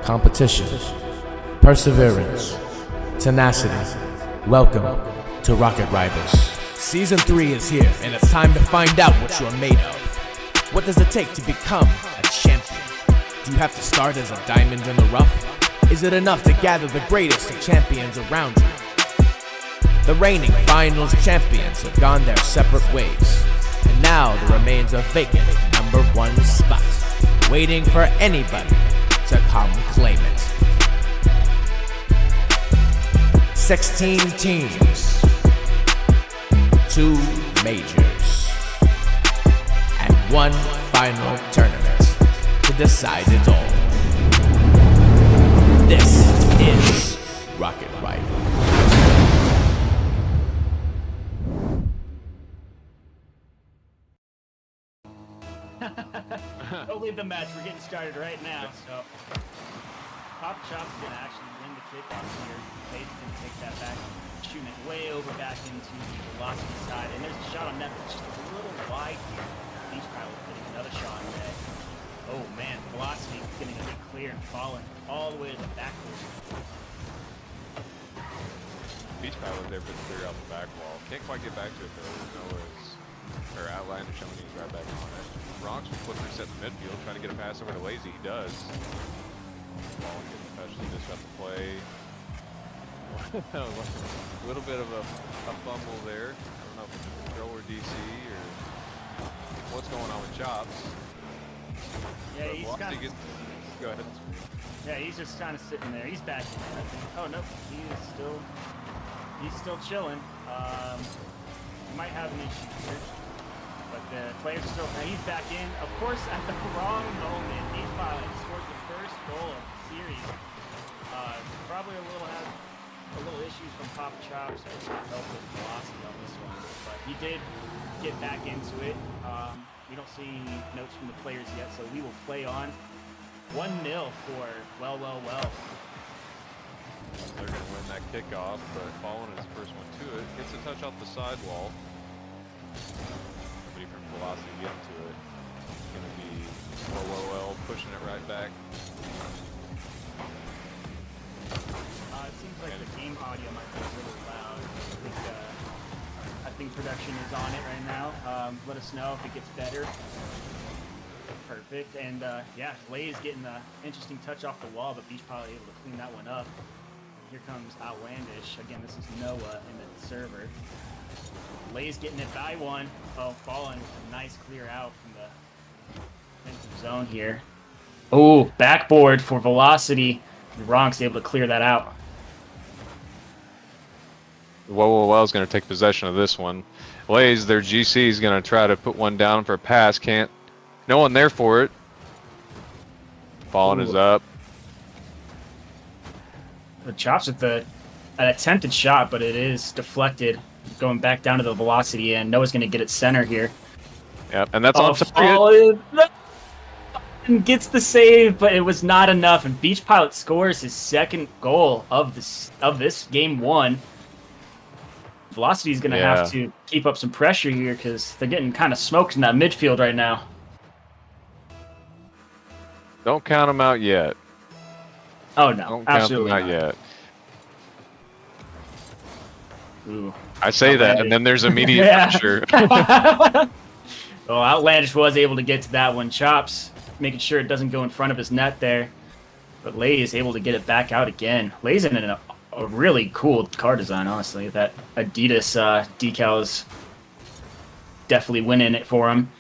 competition, perseverance, tenacity. Welcome to Rocket Rivals. Season 3 is here, and it's time to find out what you're made of. What does it take to become a champion? Do you have to start as a diamond in the rough? Is it enough to gather the greatest of champions around you? The reigning finals champions have gone their separate ways, and now there remains a vacant number 1 spot, waiting for anybody to come claim it. 16 teams, 2 majors, and 1 final tournament to decide it all. This is Rocket Rivals. Don't leave the match. We're getting started right now. So, Pop Chop's gonna actually win the kickoff here. Lady's gonna take that back, shooting it way over back into the Velocity side. And there's a shot on net, but just a little wide here. Beech Pilot getting another shot on net. Oh man, Velocity getting a big clear and falling all the way to the backboard. Beech Pilot there for the clear out the back wall. Can't quite get back to it though. Or Outlander showing he's right back on it. Ronxier flipping reset in the midfield, trying to get a pass over to Lazy. He does. Ball getting the touch to disrupt the play. A little bit of a fumble there. I don't know if it's a control or DC or what's going on with Chops. Yeah, he's kind of... Go ahead. Yeah, he's just kind of sitting there. He's back in there. Oh, nope. He's still chilling. He might have an issue here. But the players are still... He's back in. Of course, at the wrong moment, Beech Pilot scores the first goal of the series. Probably had a little issues from Pop Chops, which helped with velocity on this one. But he did get back into it. We don't see any notes from the players yet, so we will play on. 1-0 for well. They're going to win that kickoff, but Fallen is the first one to it. Gets a touch off the sidewall. Nobody from Velocity getting to it. Going to be well, pushing it right back. It seems like the game audio might be a little loud. I think production is on it right now. Let us know if it gets better. Perfect. And yeah, Lay is getting an interesting touch off the wall, but Beech Pilot able to clean that one up. Here comes Outlandish. Again, this is Noah in the server. Lay's getting it by 1. Oh, Fallen with a nice clear out from the defensive zone here. Oh, backboard for Velocity. Ronx able to clear that out. Well is going to take possession of this one. Lays, their GC is going to try to put one down for a pass. Can't. No one there for it. Fallen is up. The Chops with an attempted shot, but it is deflected. Going back down to the Velocity, and Noah's going to get it center here. Yep, and that's on Fallen gets the save, but it was not enough. And Beech Pilot scores his second goal of this game 1. Velocity is going to have to keep up some pressure here because they're getting kind of smoked in that midfield right now. Don't count them out yet. Oh, no. Don't absolutely count them out yet. Ooh. I say that, and then there's immediate pressure. Well, Outlandish was able to get to that one. Chops making sure it doesn't go in front of his net there. But Lay is able to get it back out again. Lay's in a really cool car design, honestly. That Adidas decal is definitely winning it for him.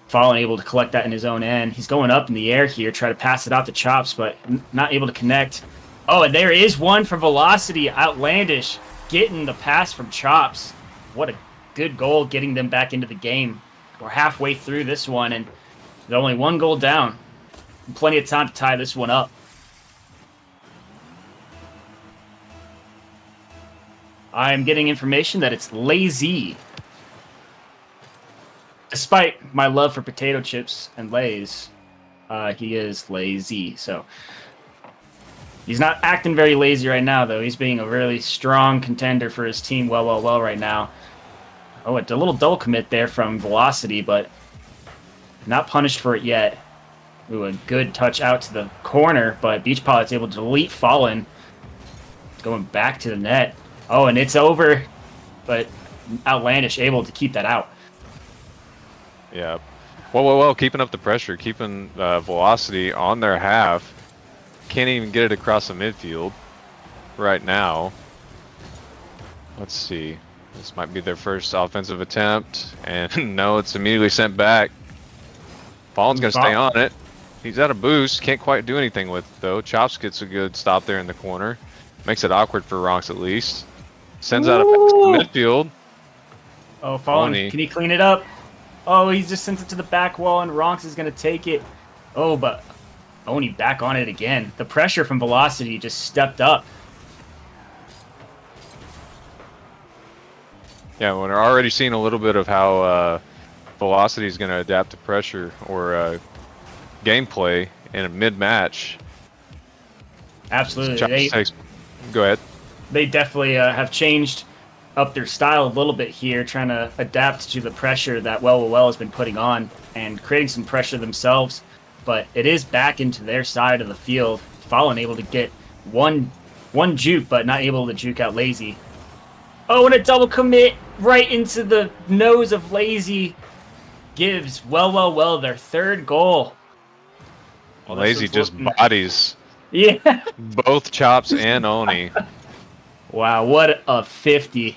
Fallen able to collect that in his own end. He's going up in the air here, try to pass it out to Chops, but not able to connect. Oh, and there is one for Velocity. Outlandish getting the pass from Chops. What a good goal, getting them back into the game. We're halfway through this one, and there's only 1 goal down. Plenty of time to tie this one up. I'm getting information that it's Lazy. Despite my love for potato chips and Lays, he is lazy. So he's not acting very lazy right now, though. He's being a really strong contender for his team well right now. Oh, it's a little double commit there from Velocity, but not punished for it yet. Ooh, a good touch out to the corner, but Beech Pilot's able to delete Fallen. Going back to the net. Oh, and it's over, but Outlandish able to keep that out. Yeah. Well, keeping up the pressure, keeping Velocity on their half. Can't even get it across the midfield right now. Let's see. This might be their first offensive attempt, and no, it's immediately sent back. Fallen's going to stay on it. He's at a boost. Can't quite do anything with it, though. Chops gets a good stop there in the corner. Makes it awkward for Ronx at least. Sends out a pass to the midfield. Oh, Fallen, can he clean it up? Oh, he just sent it to the back wall, and Ronx is going to take it. Oh, but Oni back on it again. The pressure from Velocity just stepped up. Yeah, we're already seeing a little bit of how Velocity is going to adapt to pressure or gameplay in a mid-match. Absolutely. Go ahead. They definitely have changed up their style a little bit here, trying to adapt to the pressure that Well has been putting on and creating some pressure themselves. But it is back into their side of the field. Fallen able to get one juke, but not able to juke out Lazy. Oh, and a double commit right into the nose of Lazy gives Well their third goal. Well, Lazy just bodies both Chops and Oni. Wow, what a 50.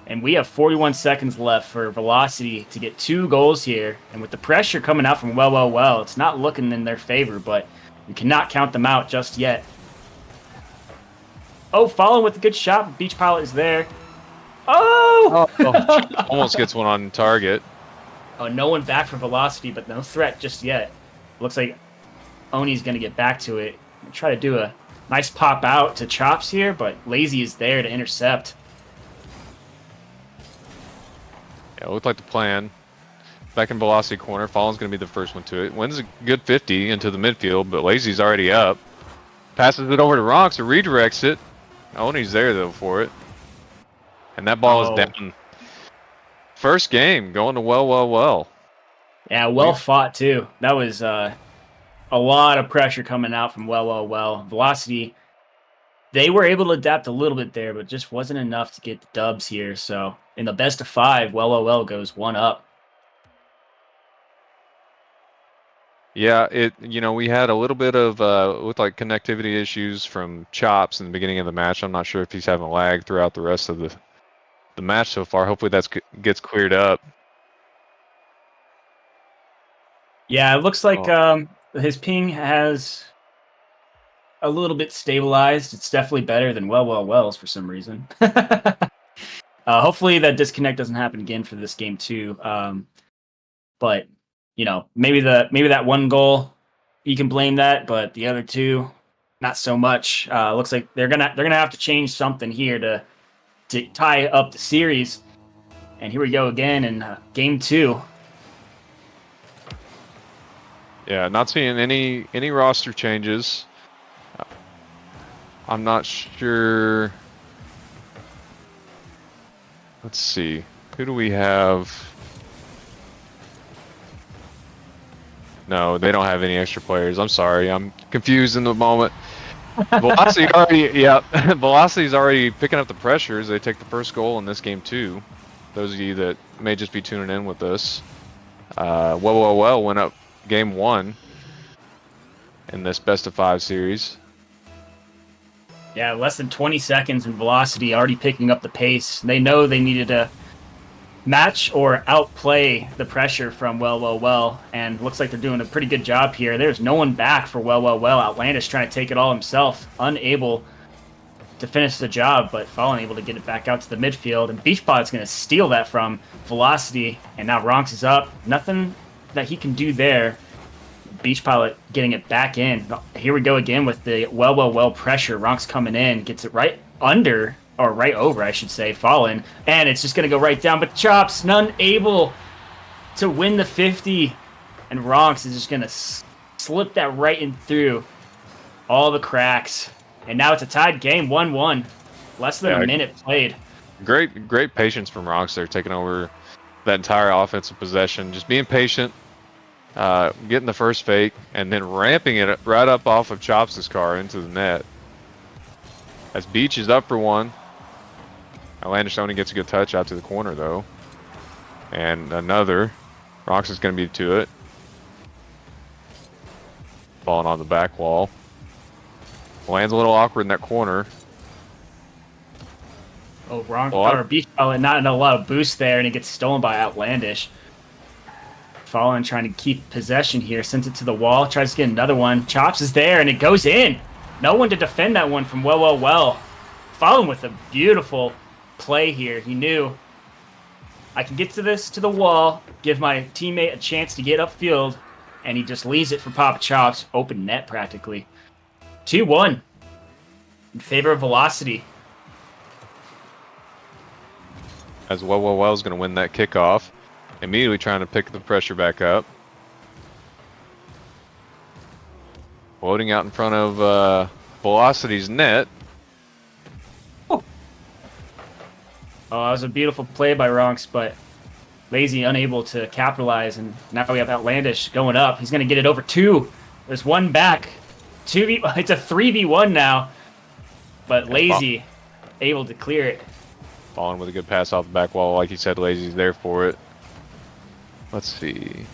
And we have 41 seconds left for Velocity to get 2 goals here. And with the pressure coming out from Well, it's not looking in their favor, but we cannot count them out just yet. Oh, Fallen with a good shot. Beech Pilot is there. Oh! Almost gets one on target. Oh, no one back for Velocity, but no threat just yet. Looks like Oni's going to get back to it. Try to do a nice pop out to Chops here, but Lazy is there to intercept. Yeah, it looked like the plan. Back in Velocity corner. Fallen's going to be the first one to it. Wins a good 50 into the midfield, but Lazy's already up. Passes it over to Ronx, or redirects it. Oni's there, though, for it. And that ball is down. First game, going to well. Yeah, well fought, too. That was a lot of pressure coming out from well. Velocity, they were able to adapt a little bit there, but just wasn't enough to get the dubs here. So in the best of 5, well goes 1 up. Yeah, we had a little bit of looked like connectivity issues from Chops in the beginning of the match. I'm not sure if he's having lag throughout the rest of the match so far. Hopefully that gets cleared up. Yeah, it looks like his ping has a little bit stabilized. It's definitely better than Well's for some reason. Hopefully that disconnect doesn't happen again for this game too. But maybe that one goal you can blame that, but the other 2, not so much. Looks like they're gonna have to change something here to tie up the series. And here we go again in game 2. Yeah, not seeing any roster changes. I'm not sure. Let's see. Who do we have? No, they don't have any extra players. I'm sorry. I'm confused in the moment. Velocity Velocity's already picking up the pressure as they take the first goal in this game too. Those of you that may just be tuning in with us. Well went up game 1 in this best of 5 series. Yeah, less than 20 seconds and Velocity already picking up the pace. They know they needed to match or outplay the pressure from well, and looks like they're doing a pretty good job here. There's no one back for well. Outlandish trying to take it all himself, unable to finish the job, but Fallen able to get it back out to the midfield, and Beech Pilot's going to steal that from Velocity, and now Ronx is up. Nothing that he can do there. Beech Pilot getting it back in. Here we go again with the well pressure. Ronx coming in, gets it right under, or right over, I should say, Fallen, and it's just going to go right down, but Chops, none able to win the 50, and Ronx is just going to slip that right in through all the cracks, and now it's a tied game, 1-1, less than a minute played. Great patience from Ronx there, taking over that entire offensive possession, just being patient, getting the first fake, and then ramping it right up off of Chops' car into the net. As Beech is up for one. Outlandish only gets a good touch out to the corner, though. And another. Ronx is going to be to it. Falling on the back wall. Lands a little awkward in that corner. Oh, wrong. Or Beech Pilot, not a lot of boost there, and it gets stolen by Outlandish. Fallen trying to keep possession here. Sends it to the wall. Tries to get another one. Chops is there, and it goes in. No one to defend that one from well. Fallen with a beautiful play here. He knew, I can get to the wall, give my teammate a chance to get upfield, and he just leaves it for Papa Chops. Open net, practically. 2-1 in favor of Velocity. As well is going to win that kickoff. Immediately trying to pick the pressure back up. Floating out in front of Velocity's net. Oh, that was a beautiful play by Ronx, but Lazy unable to capitalize, and now we have Outlandish going up. He's going to get it over 2. There's one back. It's a 3v1 now, but Lazy able to clear it. Fallen with a good pass off the back wall. Like you said, Lazy's there for it. Let's see.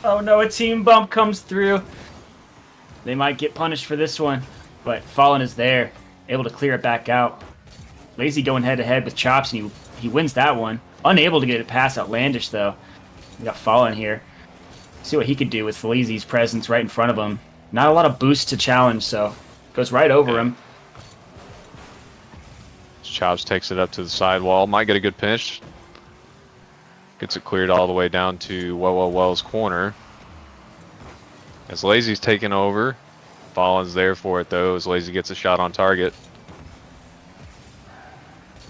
Oh no, a team bump comes through. They might get punished for this one, but Fallen is there, able to clear it back out. Lazy going head-to-head with Chops, and he wins that one. Unable to get it past Outlandish, though. We got Fallen here. See what he could do with Lazy's presence right in front of him. Not a lot of boost to challenge, so goes right over him. Chops takes it up to the sidewall. Might get a good pinch. Gets it cleared all the way down to Well's corner. As Lazy's taken over. Fallen's there for it, though, as Lazy gets a shot on target.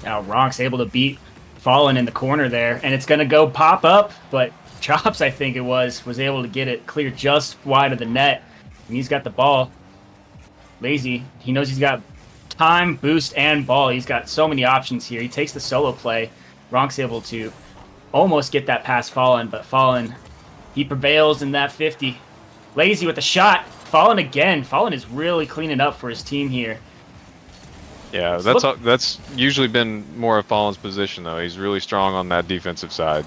Now Ronx able to beat Fallen in the corner there, and it's going to go pop up, but Chops, I think it was able to get it clear just wide of the net, and he's got the ball. Lazy, he knows he's got time, boost, and ball. He's got so many options here. He takes the solo play. Ronx able to almost get that past Fallen, but Fallen, he prevails in that 50. Lazy with a shot. Fallen again. Fallen is really cleaning up for his team here. Yeah, that's usually been more of Fallen's position, though. He's really strong on that defensive side.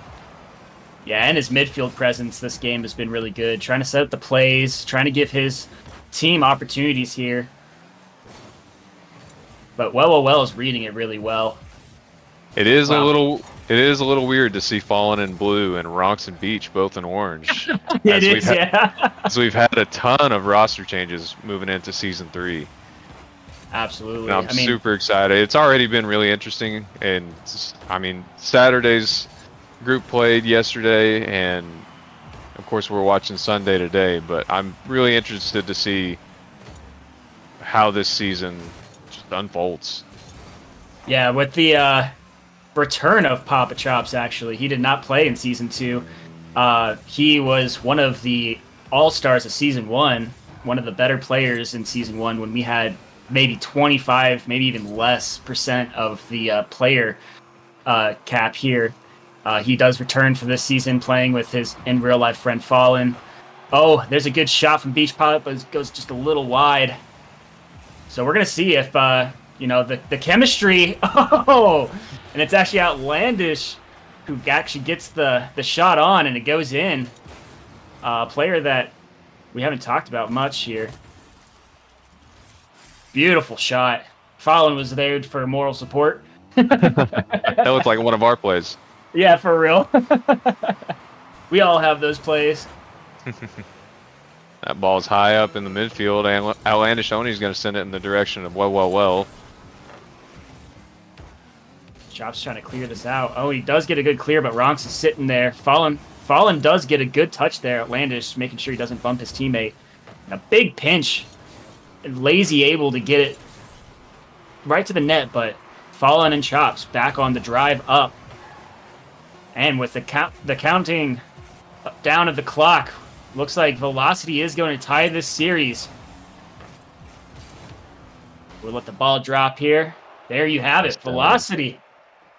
Yeah, and his midfield presence this game has been really good. Trying to set up the plays, trying to give his team opportunities here. But well is reading it really well. It is a little weird to see Fallen in blue and Ronx and Beech both in orange. It is, yeah. So we've had a ton of roster changes moving into Season 3. Absolutely. And I'm super excited. It's already been really interesting. And, I mean, Saturday's group played yesterday, and, of course, we're watching Sunday today. But I'm really interested to see how this season just unfolds. Yeah, with the return of Papa Chops, actually. He did not play in Season 2. He was one of the all-stars of Season 1, one of the better players in Season 1 when we had maybe 25, maybe even less % of the player cap here. He does return for this season, playing with his in real life friend Fallen. Oh, there's a good shot from Beech Pilot, but it goes just a little wide. So we're gonna see if the chemistry. Oh, and it's actually Outlandish who actually gets the shot on, and it goes in. Player that we haven't talked about much here. Beautiful shot. Fallen was there for moral support. That looked like one of our plays. Yeah, for real. We all have those plays. That ball's high up in the midfield, and Outlandish Only is going to send it in the direction of well. Chops trying to clear this out. Oh, he does get a good clear, but Ronx is sitting there. Fallen does get a good touch there. Outlandish making sure he doesn't bump his teammate. And a big pinch. Lazy able to get it right to the net, but Fallen and Chops back on the drive up. And with the counting down of the clock, looks like Velocity is going to tie this series. We'll let the ball drop here. There you have it, Velocity.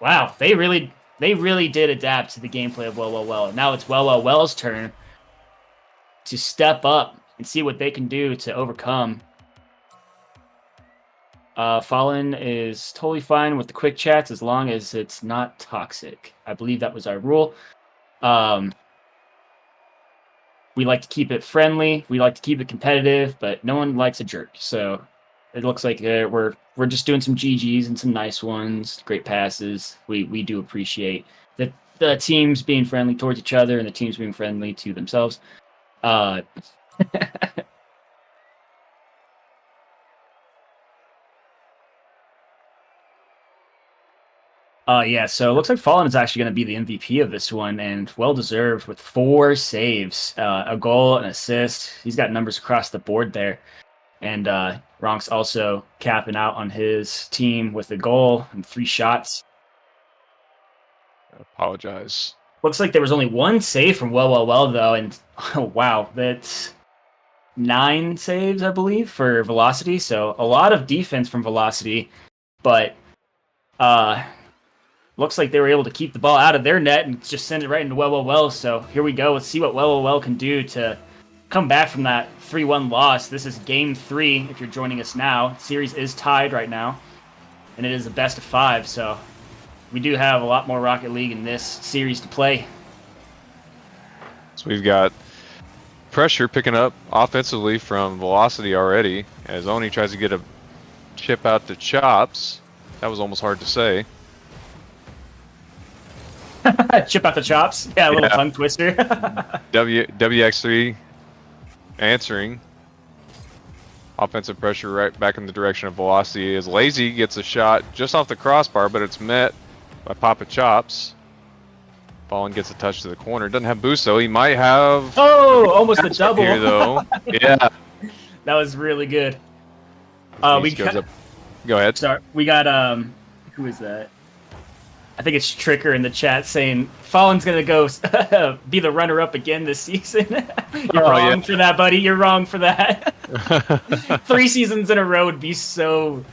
Wow, they really they really did adapt to the gameplay of Well. Now it's Well's turn to step up and see what they can do to overcome. Fallen is totally fine with the quick chats as long as it's not toxic. I believe that was our rule. We like to keep it friendly. We like to keep it competitive, but no one likes a jerk. So it looks like we're just doing some GGs and some nice ones, great passes. We do appreciate the teams being friendly towards each other and the teams being friendly to themselves. Yeah, so it looks like Fallen is actually going to be the MVP of this one, and well-deserved with 4 saves, a goal, an assist. He's got numbers across the board there. And Ronx also capping out on his team with a goal and 3 shots. I apologize. Looks like there was only 1 save from Well, though, and oh, wow, that's 9 saves, I believe, for Velocity. So a lot of defense from Velocity, but looks like they were able to keep the ball out of their net and just send it right into Well. So here we go. Let's see what Well can do to come back from that 3-1 loss. This is game 3 if you're joining us now. Series is tied right now, and it is a best of 5. So we do have a lot more Rocket League in this series to play. So we've got pressure picking up offensively from Velocity already, as Oni tries to get a chip out to Chops. That was almost hard to say. Chip out the chops. Yeah, a little tongue twister. WX3 answering. Offensive pressure right back in the direction of Velocity as Lazy gets a shot just off the crossbar, but it's met by Papa Chops. Fallen gets a touch to the corner. Doesn't have boost though. He might have. Oh, almost a double here though. Yeah. That was really good. Go ahead. Sorry, we got who is that? I think it's Tricker in the chat saying Fallen's gonna go be the runner-up again this season. You're wrong for that, buddy. You're wrong for that. 3 seasons in a row would be so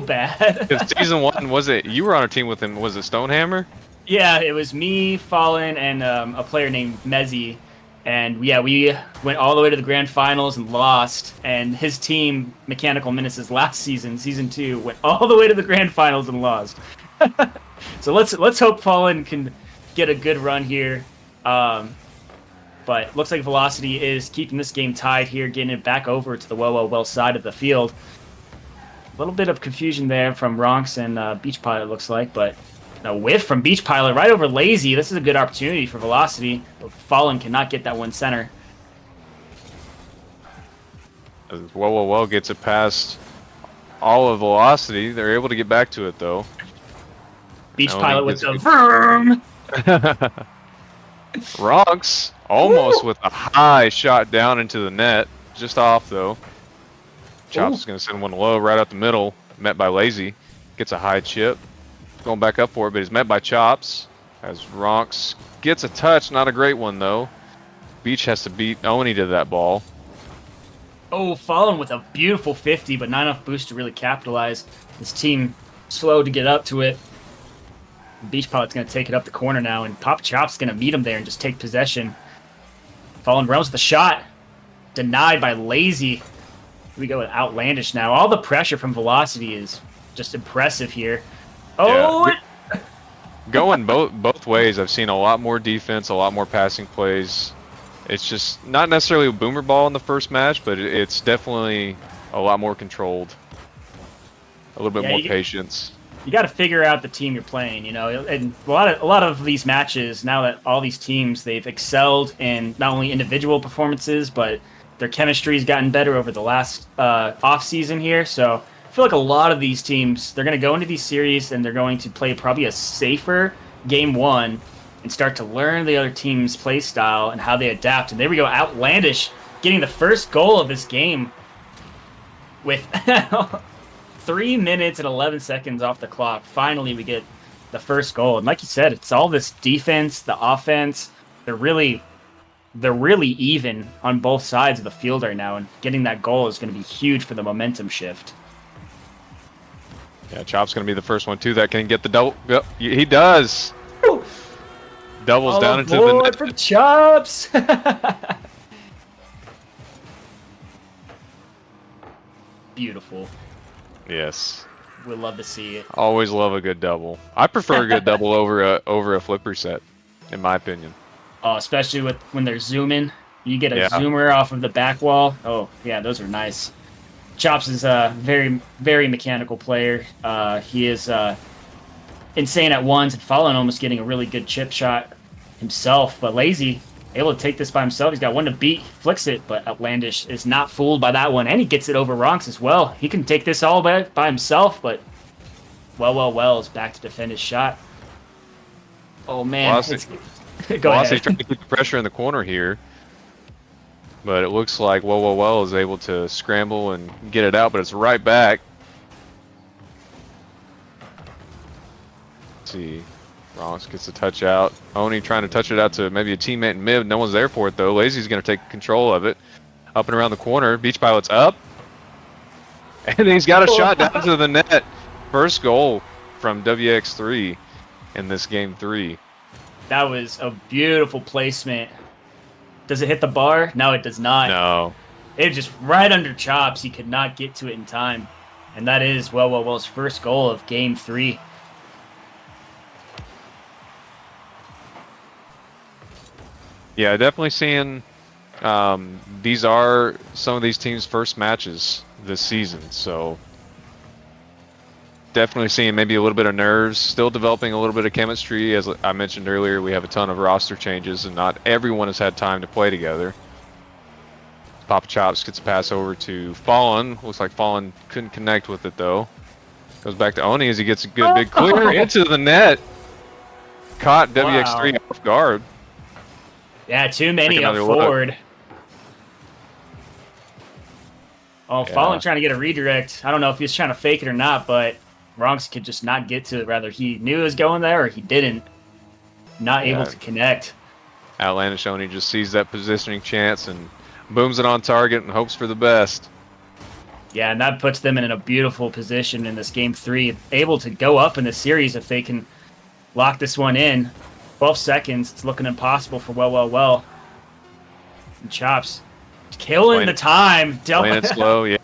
bad. Season 1, was it? You were on a team with him. Was it Stonehammer? Yeah, it was me, Fallen, and a player named Mezzy. And yeah, we went all the way to the grand finals and lost. And his team, Mechanical Menaces, last season, season 2, went all the way to the grand finals and lost. So let's hope Fallen can get a good run here. But looks like Velocity is keeping this game tied here, getting it back over to the well side of the field. A little bit of confusion there from Ronx and Beech Pilot, looks like, but a whiff from Beech Pilot right over Lazy. This is a good opportunity for Velocity, but Fallen cannot get that one center. As well gets it past all of Velocity. They're able to get back to it though. Beech Pilot with the vroom. Ronx almost with a high shot down into the net. Just off though. Chops is going to send one low right out the middle. Met by Lazy. Gets a high chip. Going back up for it, but he's met by Chops. As Ronx gets a touch. Not a great one though. Beech has to beat Oni to that ball. Oh, Fallen with a beautiful 50, but not enough boost to really capitalize. His team slow to get up to it. Beech Pilot's going to take it up the corner now, and Papa Chop's going to meet him there and just take possession. FallenRealms with the shot. Denied by Lazy. Here we go with Outlandish now. All the pressure from Velocity is just impressive here. Oh! Yeah. Going both ways. I've seen a lot more defense, a lot more passing plays. It's just not necessarily a boomer ball in the first match, but it's definitely a lot more controlled. A little bit more patience. You got to figure out the team you're playing, you know. And a lot of these matches, now that all these teams, they've excelled in not only individual performances, but their chemistry's gotten better over the last off season here. So I feel like a lot of these teams, they're going to go into these series and they're going to play probably a safer game 1 and start to learn the other team's play style and how they adapt. And there we go, Outlandish getting the first goal of this game with 3 minutes and 11 seconds off the clock. Finally, we get the first goal. And like you said, it's all this defense, the offense. They're really even on both sides of the field right now. And getting that goal is going to be huge for the momentum shift. Yeah, Chop's going to be the first one, too, that can get the double. Yep, he does. Doubles All down into the aboard net. for Chops. Beautiful. Yes. We'd love to see it. Always love a good double. I prefer a good double over a flip reset, in my opinion. Oh, especially when they're zooming. You get a Yeah. zoomer off of the back wall. Oh, yeah, those are nice. Chops is a very, very mechanical player. He is insane at ones, and Fallen almost getting a really good chip shot himself. But Lazy, able to take this by himself. He's got one to beat, flicks it, but Outlandish is not fooled by that one, and he gets it over Ronx as well. He can take this all by himself, but well is back to defend his shot. Oh, man. Go ahead. Trying to keep the pressure in the corner here. But it looks like well is able to scramble and get it out, but it's right back. Let's see. Ronx gets the touch out. Oni trying to touch it out to maybe a teammate in mid. No one's there for it, though. Lazy's going to take control of it. Up and around the corner. Beech Pilot's up. And he's got a shot down to the net. First goal from WX3 in this game 3. That was a beautiful placement. Does it hit the bar? No, it does not. No. It just right under Chops. He could not get to it in time. And that is Well's first goal of game 3. Yeah, definitely seeing these are some of these teams' first matches this season. So definitely seeing maybe a little bit of nerves, still developing a little bit of chemistry. As I mentioned earlier, we have a ton of roster changes, and not everyone has had time to play together. Papa Chops gets a pass over to Fallen. Looks like Fallen couldn't connect with it, though. Goes back to Oni as he gets a good big clear into the net. Caught WX3 off guard. Yeah, too many up forward. Oh, yeah. Fallen trying to get a redirect. I don't know if he was trying to fake it or not, but Ronx could just not get to it. Rather, he knew it was going there or he didn't. Not able to connect. Outlandish Oni just sees that positioning chance and booms it on target and hopes for the best. Yeah, and that puts them in a beautiful position in this game 3. Able to go up in the series if they can lock this one in. 12 seconds. It's looking impossible for well. And Chops killing the time. Playing it slow, yeah.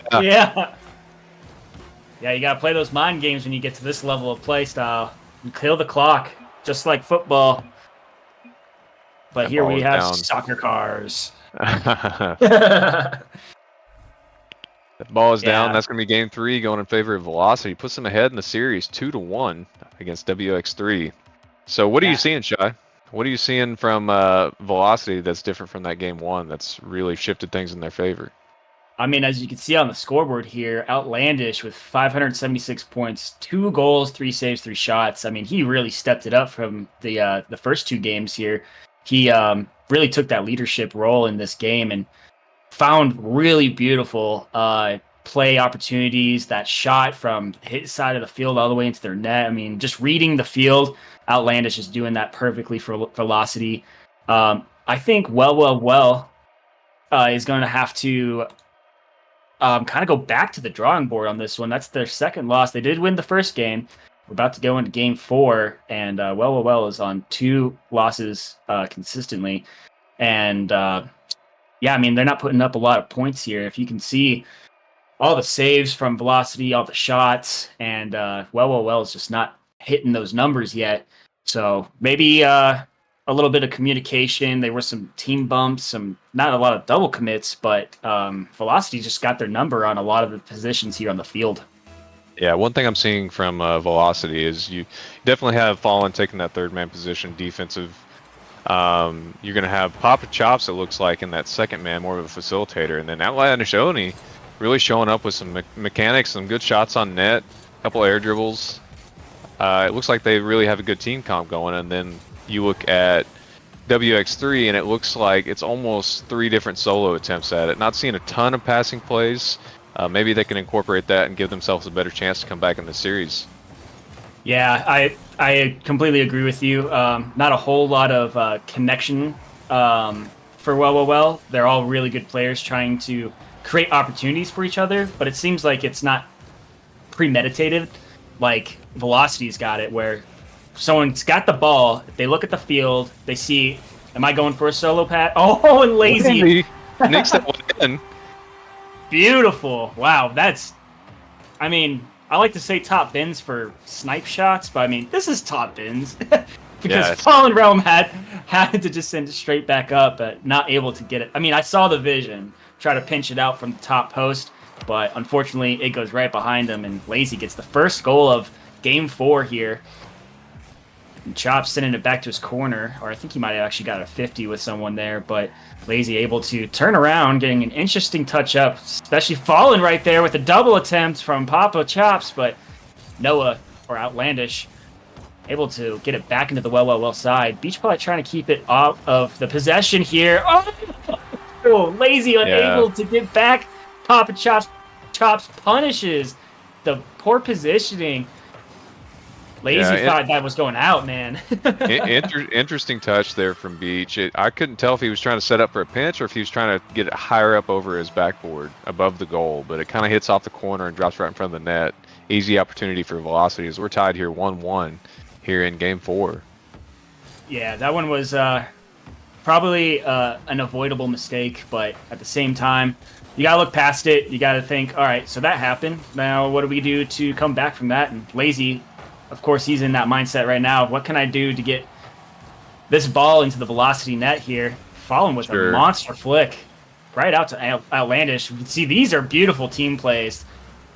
Yeah, you got to play those mind games when you get to this level of play style. And kill the clock, just like football. But that here we have soccer cars. The ball is down. That's going to be game 3 going in favor of Velocity. Puts them ahead in the series 2-1 against WX3. So what are you seeing, Shy? What are you seeing from Velocity that's different from that game 1 that's really shifted things in their favor? I mean, as you can see on the scoreboard here, Outlandish with 576 points, 2 goals, 3 saves, 3 shots. I mean, he really stepped it up from the first 2 games here. He really took that leadership role in this game and found really beautiful play opportunities. That shot from his side of the field all the way into their net. I mean, just reading the field, Outlandish is doing that perfectly for Velocity. I think well is going to have to kind of go back to the drawing board on this one. That's their second loss. They did win the first game. We're about to go into game 4, and well is on 2 losses consistently. And yeah, I mean, they're not putting up a lot of points here. If you can see all the saves from Velocity, all the shots, and well is just not hitting those numbers yet. So maybe a little bit of communication. There were some team bumps, not a lot of double commits, but Velocity just got their number on a lot of the positions here on the field. Yeah, one thing I'm seeing from Velocity is you definitely have Fallen taking that third man position, defensive. You're going to have Papa Chops, it looks like, in that second man, more of a facilitator. And then Outlandish Oni really showing up with some mechanics, some good shots on net, a couple air dribbles. It looks like they really have a good team comp going. And then you look at WX3, and it looks like it's almost 3 different solo attempts at it. Not seeing a ton of passing plays. Maybe they can incorporate that and give themselves a better chance to come back in the series. Yeah, I completely agree with you. Not a whole lot of connection for well. They're all really good players trying to create opportunities for each other, but it seems like it's not premeditated. like Velocity's got it, where someone's got the ball, they look at the field, they see, am I going for a solo pat? Oh, and Lazy. Nicks that one in. Beautiful. Wow, that's, I mean, I like to say top bins for snipe shots, but I mean, this is top bins. Because FallenRealm had to just send it straight back up, but not able to get it. I mean, I saw the vision, try to pinch it out from the top post, but unfortunately it goes right behind him, and Lazy gets the first goal of Game 4 here. And Chop sending it back to his corner, or I think he might have actually got a 50 with someone there, but Lazy able to turn around, getting an interesting touch up, especially Fallen right there with a double attempt from Papa Chops, but Noah, or Outlandish, able to get it back into the well side. Beech Pilot trying to keep it out of the possession here. Oh, Lazy unable to get back. Papa Chops punishes the poor positioning. Lazy thought that was going out, man. Interesting touch there from Beech. I couldn't tell if he was trying to set up for a pinch or if he was trying to get it higher up over his backboard above the goal, but it kind of hits off the corner and drops right in front of the net. Easy opportunity for Velocity as we're tied here 1-1 here in Game 4. Yeah, that one was probably an avoidable mistake, but at the same time, you gotta look past it. You gotta think, all right, so that happened. Now, what do we do to come back from that? And Lazy, of course, he's in that mindset right now. What can I do to get this ball into the Velocity net here? Fallen with a monster flick right out to Outlandish. See, these are beautiful team plays.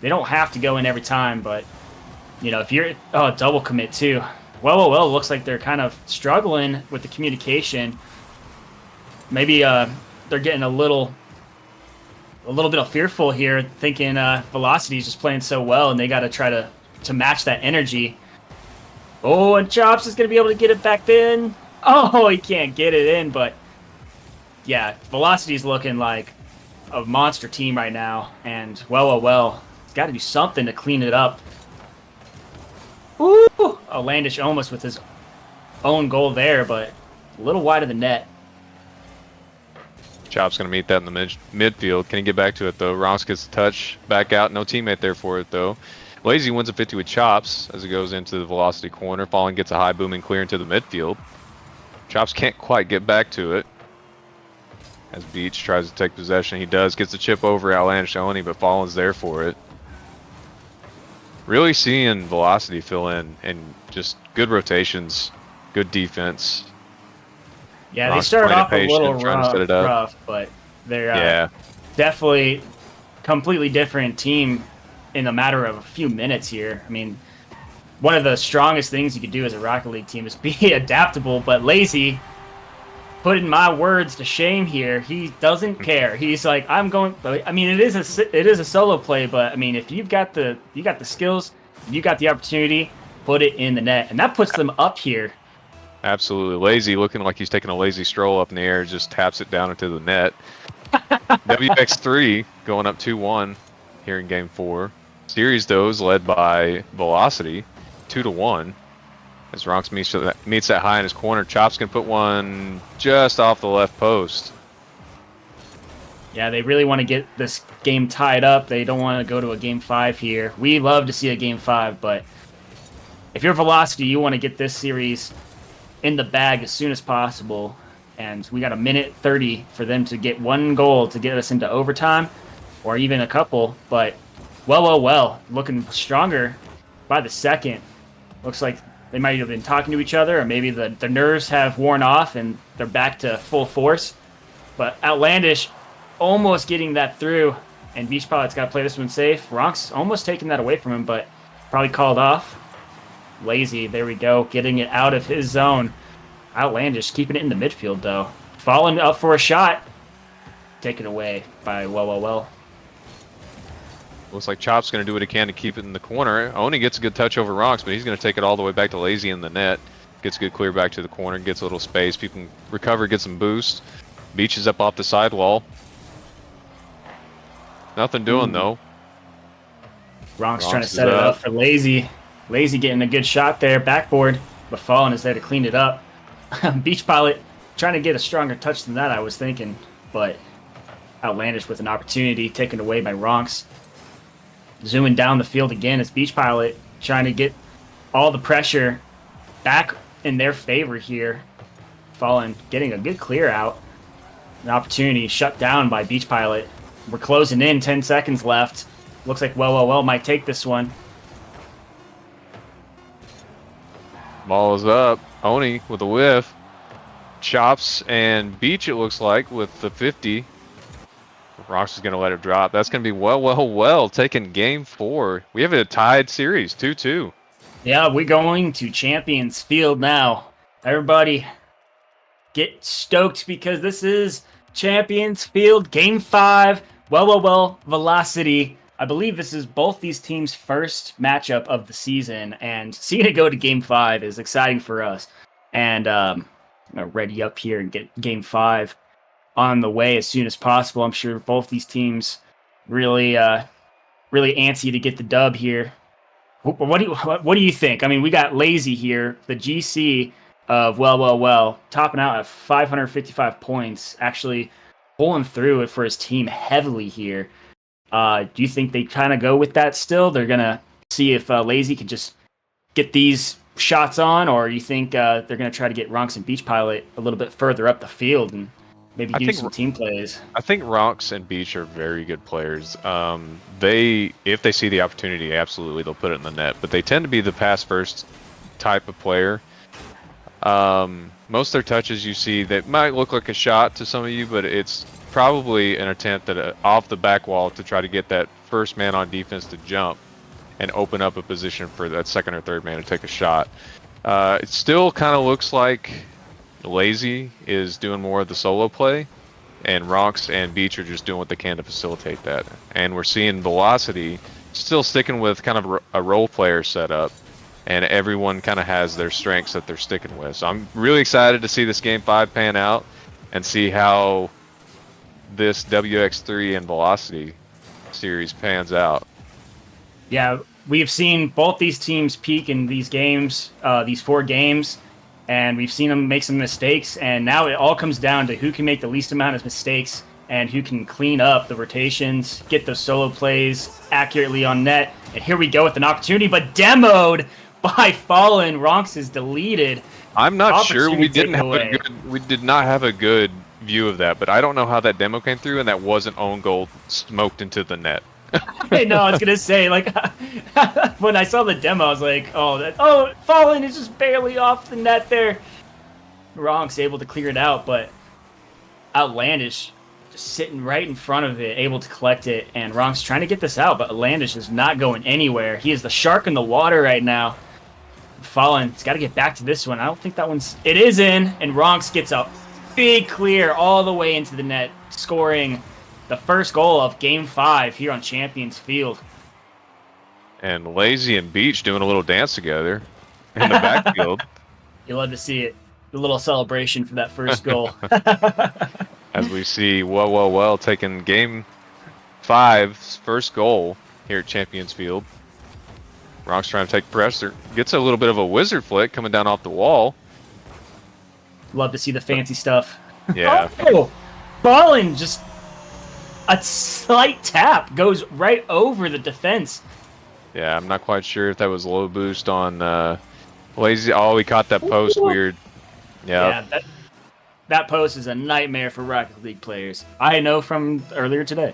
They don't have to go in every time, but you know, if you're double commit too. Well, looks like they're kind of struggling with the communication. Maybe they're getting a little bit of fearful here, thinking Velocity is just playing so well, and they got to try to match that energy. Oh, and Chops is going to be able to get it back in. Oh, he can't get it in, but yeah, Velocity's looking like a monster team right now, and well, it's got to do something to clean it up. Ooh! Outlandish almost with his own goal there, but a little wide of the net. Chop's going to meet that in the midfield. Can he get back to it, though? Ronks gets the touch back out. No teammate there for it, though. Lazy wins a 50 with Chops as it goes into the Velocity corner. Fallen gets a high booming clear into the midfield. Chops can't quite get back to it as Beech tries to take possession. He does. Gets the chip over Outlandish Oni, but Fallen's there for it. Really seeing Velocity fill in and just good rotations, good defense. Yeah, they started off a little rough, but they're definitely completely different team in a matter of a few minutes here. I mean, one of the strongest things you could do as a Rocket League team is be adaptable, but Lazy, putting my words to shame here, he doesn't care. He's like, I'm going. I mean, it is a solo play, but I mean, if you got the skills, you got the opportunity, put it in the net, and that puts them up here. Absolutely. Lazy looking like he's taking a lazy stroll up in the air, just taps it down into the net. WX3 going up 2-1 here in Game 4. Series, though, is led by Velocity, 2-1. As Ronks meets that high in his corner, Chops can put one just off the left post. Yeah, they really want to get this game tied up. They don't want to go to a Game 5 here. We love to see a Game 5, but if you're Velocity, you want to get this series in the bag as soon as possible. And we got a minute 30 for them to get one goal to get us into overtime, or even a couple. But well, looking stronger by the second. Looks like they might have been talking to each other, or maybe the nerves have worn off and they're back to full force. But Outlandish almost getting that through, and Beech Pilot's got to play this one safe. Ronks almost taking that away from him, but probably called off. Lazy, there we go, getting it out of his zone. Outlandish keeping it in the midfield, though. Falling up for a shot. Taken away by well. Looks like Chop's going to do what he can to keep it in the corner. Oni gets a good touch over Ronks, but he's going to take it all the way back to Lazy in the net. Gets a good clear back to the corner, gets a little space. People can recover, get some boost. Beech is up off the sidewall. Nothing doing, though. Ronks trying to set it up for Lazy. Lazy getting a good shot there, backboard, but Fallen is there to clean it up. Beech Pilot trying to get a stronger touch than that, I was thinking, but Outlandish with an opportunity taken away by Ronks. Zooming down the field again, it's Beech Pilot trying to get all the pressure back in their favor here. Fallen getting a good clear out. An opportunity shut down by Beech Pilot. We're closing in, 10 seconds left. Looks like well might take this one. Ball is up. Oni with a whiff. Chops and Beech, it looks like, with the 50. Rox is going to let it drop. That's going to be well taking game 4. We have a tied series, 2-2. Yeah, we're going to Champions Field now. Everybody get stoked because this is Champions Field, Game 5. Velocity. I believe this is both these teams' first matchup of the season, and seeing it go to Game 5 is exciting for us. And I'm going to ready up here and get Game 5 on the way as soon as possible. I'm sure both these teams really antsy to get the dub here. What do you think? I mean, we got Lazy here, the GC of topping out at 555 points, actually pulling through it for his team heavily here. Do you think they kind of go with that still? They're going to see if Lazy can just get these shots on, or you think they're going to try to get Ronx and Beech Pilot a little bit further up the field and maybe do some team plays? I think Ronx and Beech are very good players. If they see the opportunity, absolutely they'll put it in the net, but they tend to be the pass first type of player. Most of their touches you see that might look like a shot to some of you, but it's probably an attempt at off the back wall to try to get that first man on defense to jump and open up a position for that second or third man to take a shot. It still kind of looks like Lazy is doing more of the solo play, and Ronx and Beech are just doing what they can to facilitate that. And we're seeing Velocity still sticking with kind of a role player setup, and everyone kind of has their strengths that they're sticking with. So I'm really excited to see this Game 5 pan out and see how this WX3 and Velocity series pans out. Yeah, we've seen both these teams peak in these games, these 4 games, and we've seen them make some mistakes, and now it all comes down to who can make the least amount of mistakes and who can clean up the rotations, get those solo plays accurately on net. And here we go with an opportunity, but demoed by Fallen. Ronx is deleted. I'm not sure. We did not have a good view of that, but I don't know how that demo came through, and that wasn't own goal smoked into the net. I know, I was gonna say, like, when I saw the demo, I was like, oh, Fallen is just barely off the net there. Ronx able to clear it out, but Outlandish just sitting right in front of it, able to collect it, and Ronx trying to get this out, but Outlandish is not going anywhere. He is the shark in the water right now. Fallen's got to get back to this one. I don't think that one's... It is in, and Ronx gets a big clear all the way into the net, scoring the first goal of Game 5 here on Champions Field. And Lazy and Beech doing a little dance together in the backfield. You love to see it. The little celebration for that first goal. As we see taking Game 5's first goal here at Champions Field. Ronx trying to take pressure. Gets a little bit of a wizard flick coming down off the wall. Love to see the fancy stuff. Yeah. Oh, Fallen just... A slight tap goes right over the defense. Yeah, I'm not quite sure if that was low boost on Lazy. Oh, he caught that post weird. Yeah, that post is a nightmare for Rocket League players. I know from earlier today.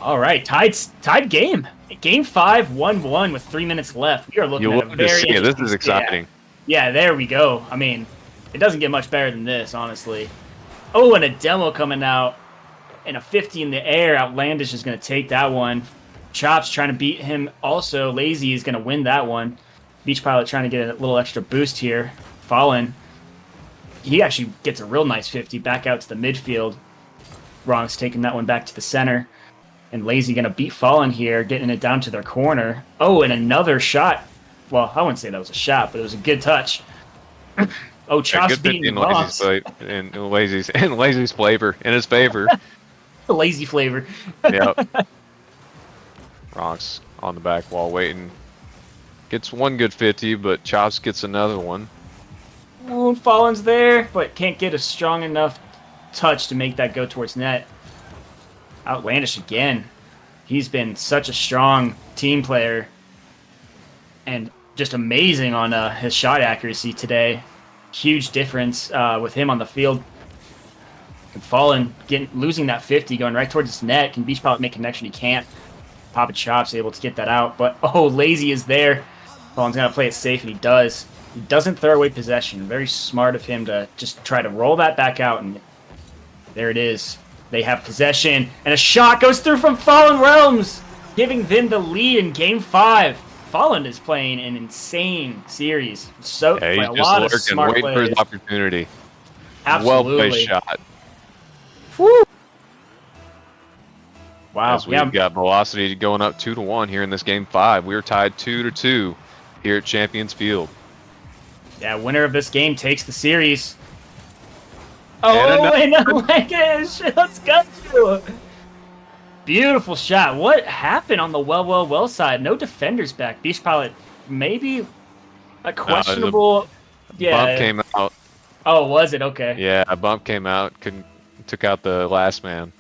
All right, tied game. Game 5, 1-1 with 3 minutes left. We are looking at a very interesting... This is exciting. Yeah, there we go. I mean, it doesn't get much better than this, honestly. Oh, and a demo coming out, and a 50 in the air. Outlandish is going to take that one. Chops trying to beat him. Also, Lazy is going to win that one. Beech Pilot trying to get a little extra boost here. Fallen. He actually gets a real nice 50 back out to the midfield. Ronx taking that one back to the center. And Lazy going to beat Fallen here, getting it down to their corner. Oh, and another shot. Well, I wouldn't say that was a shot, but it was a good touch. Oh, Chops beating Ronx. In Lazy's flavor, in his favor. The lazy flavor. Yep. Ronx on the back wall waiting. Gets one good 50, but Chops gets another one. Oh, Fallen's there, but can't get a strong enough touch to make that go towards net. Outlandish again. He's been such a strong team player and just amazing on his shot accuracy today. Huge difference with him on the field. And Fallen losing that 50, going right towards his net. Can Beech Pilot make connection? He can't. Papa Chop's able to get that out, but Lazy is there. Fallen's gonna play it safe, and he does. He doesn't throw away possession. Very smart of him to just try to roll that back out, and there it is. They have possession, and a shot goes through from FallenRealms, giving them the lead in Game 5. Fallen is playing an insane series. So yeah, he's a lot just of smart waiting plays. for his opportunity. Absolutely. Well placed shot. Woo. Wow. As we've got Velocity going up 2-1 here in this Game 5. We are tied 2-2 here at Champions Field. Yeah, winner of this game takes the series. Oh, and a Lankish! Let's go! Beautiful shot. What happened on the well side? No defenders back. Beech Pilot, maybe a questionable... Bump came out. Oh, was it? Okay. Yeah, a bump came out. Took out the last man.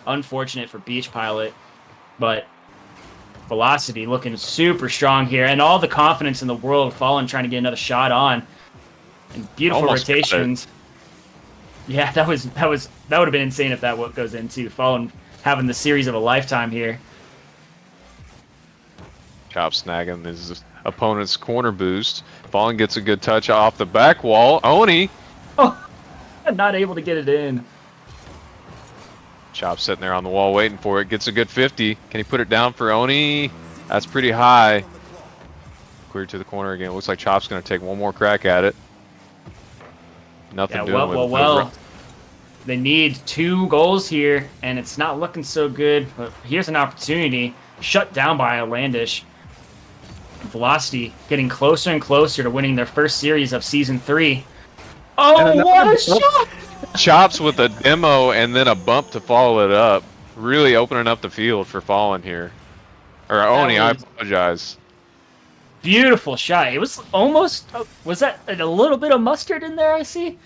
Unfortunate for Beech Pilot, but Velocity looking super strong here, and all the confidence in the world. Fallen trying to get another shot on, and beautiful rotations. Yeah, that would have been insane if that goes into Fallen having the series of a lifetime here. Chop snagging his opponent's corner boost. Fallen gets a good touch off the back wall. Oni. Oh, not able to get it in. Chop sitting there on the wall waiting for it. Gets a good 50. Can he put it down for Oni? That's pretty high. Clear to the corner again. Looks like Chop's going to take one more crack at it. Nothing doing with well. They need 2 goals here, and it's not looking so good. But here's an opportunity. Shut down by Outlandish. Velocity getting closer and closer to winning their first series of Season 3. Oh, what a shot! Chops with a demo and then a bump to follow it up. Really opening up the field for Fallen here. Or Oni, I apologize. Beautiful shot. It was almost... was that a little bit of mustard in there, I see?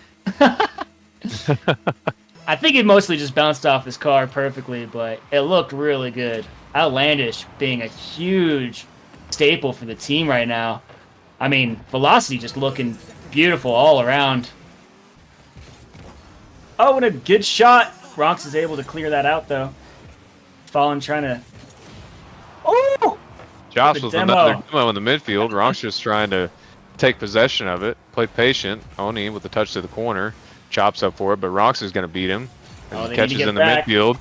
I think it mostly just bounced off his car perfectly, but it looked really good. Outlandish being a huge staple for the team right now. I mean, Velocity just looking beautiful all around. Oh, and a good shot. Ronx is able to clear that out, though. Fallen trying to... Oh! Chops with another demo in the midfield. Ronx just trying to take possession of it. Play patient. Oni with the touch to the corner. Chops up for it, but Ronx is going to beat him. He catches in the midfield.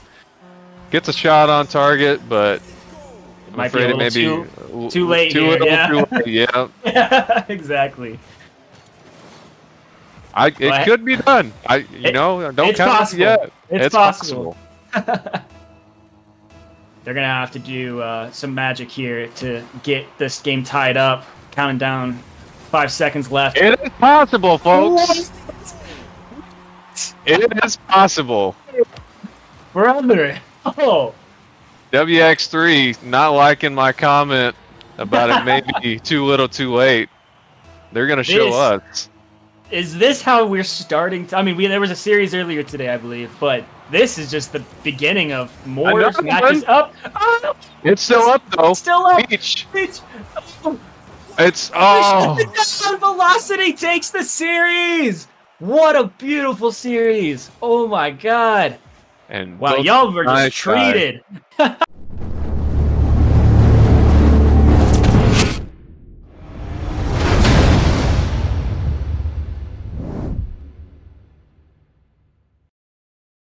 Gets a shot on target, but I'm afraid it may be too late. Too late, yeah. Yeah, exactly. It could be done. Don't count it yet. It's possible. They're gonna have to do some magic here to get this game tied up. Counting down 5 seconds left. It is possible, folks. It is possible. Brother. Oh. WX3 not liking my comment about it maybe too little too late. They're gonna show us. Is this how we're starting to... I mean, there was a series earlier today, I believe, but this is just the beginning of more matches up. Oh, it's still up, though. It's still up. Beech. Oh. It's... Velocity takes the series. What a beautiful series. Oh, my God. And wow, y'all were just treated.